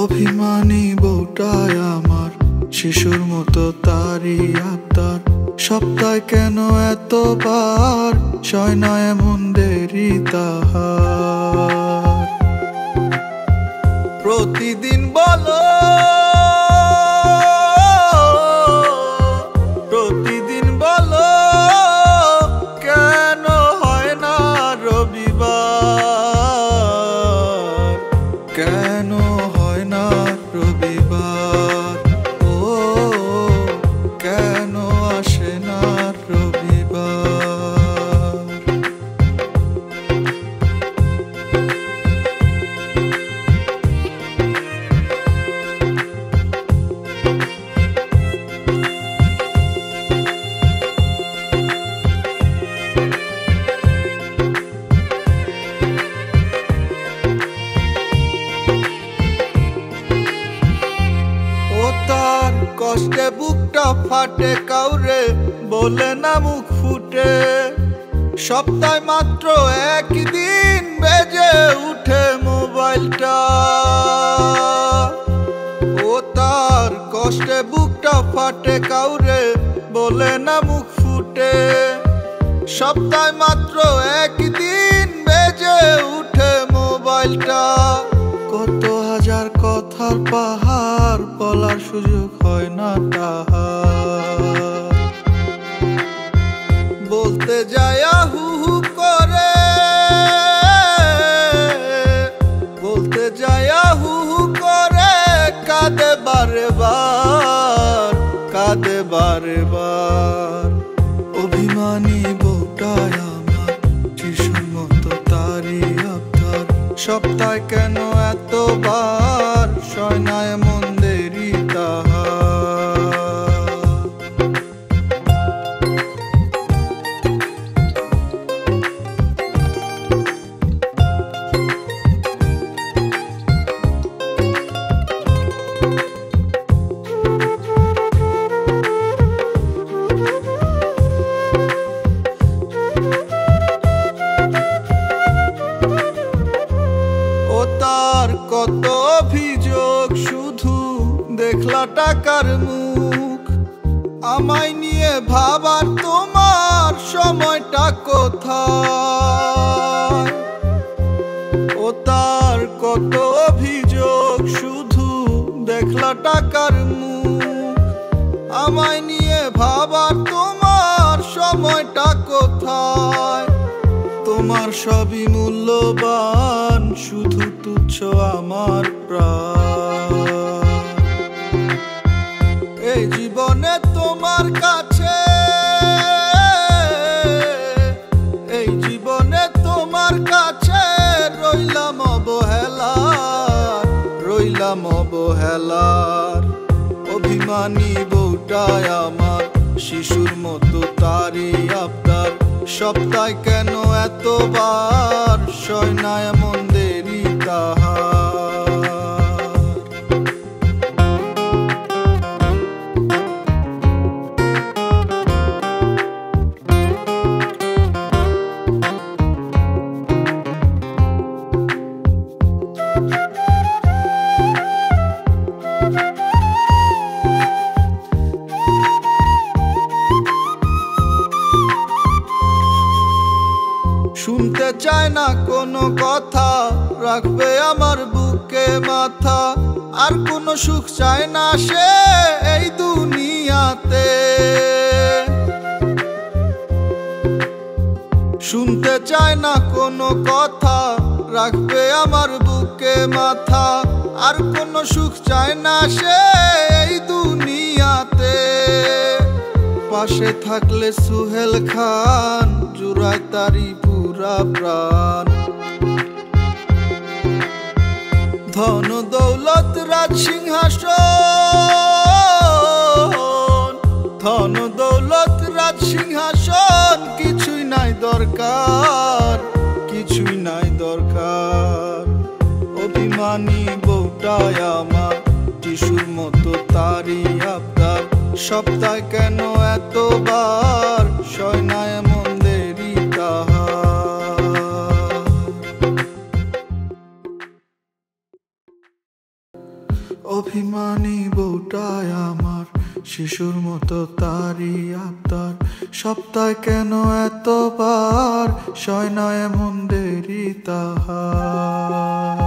অভিমানী বউটায় আমার শিশুর মতো তারই আবদার। সপ্তাহে কেন এতবার সয় না এমন দেরি তাহার। প্রতিদিন বলো প্রতিদিন বলো কেন হয় না রবিবার, কেন হয় না রবিবার, ও কেন আসে না রবিবার। তার কষ্টে বুকটা ফাটে, কাউরে বলে না মুখ ফুটে। সপ্তাহে মাত্র একদিন বেজে উঠে মোবাইলটা। ও তার কষ্টে বুকটা ফাটে, কাউরে বলে না মুখ ফুটে। সপ্তাহে মাত্র একদিন বেজে উঠে মোবাইলটা। কত হাজার কথার পাহাড় বলার সুযোগ হয় না তাহার। বলতে যায়া হু হু করে, বলতে যায়া হু হু করে, কাঁদে বারে বার, কাঁদে বারে বার। অভিমানী বউটায় আমার শিশুর মতো তারই আবদার। সপ্তাহে কেন এতবার সয় না এমন দেরি তাহার। কত অভিযোগ, শুধু দেখলা টাকার মুখ। আমায় নিয়ে ভাবার তোমার সময়টা কোথায়। ও তার কত অভিযোগ, শুধু দেখলা টাকার মুখ। আমায় নিয়ে ভাবার তোমার সময়টা কোথায়। তোমার সবই মূল্যবান, শুধু তুচ্ছ আমার প্রাণ। এই জীবনে তোমার কাছে, এই জীবনে তোমার কাছে রইলাম অবহেলার, রইলাম অবহেলার। অভিমানী বউটায় আমার শিশুর মতো তারই আবদার। সপ্তাহে কেন এতবার সয় না এমন দেরি তাহার। শুনতে চায় না কোনো কথা, রাখবে আমার বুকে মাথা। আর কোনো সুখ চায় না সে এই দুনিয়াতে। শুনতে চায় না কোনো কথা, রাখবে আমার বুকে মাথা। আর কোনো সুখ চায় না সে এই দুনিয়াতে। পাশে থাকলে সুহেল খান জুড়ায় তারি পুরা প্রাণ। ধন দৌলত রাজ সিংহাসন, ধন দৌলত রাজ সিংহাসন কিছুই নাই দরকার, কিছুই নাই দরকার। অভিমানী বউটায় আমার শিশুর মতো তারই আবদার। সপ্তাহে কেন এতবার সয় না এমন দেরি তাহার। অভিমানী বউটায় আমার শিশুর মতো তারি আবদার, সপ্তাহে কেন এতবার সয় না এমন দেরি তাহার।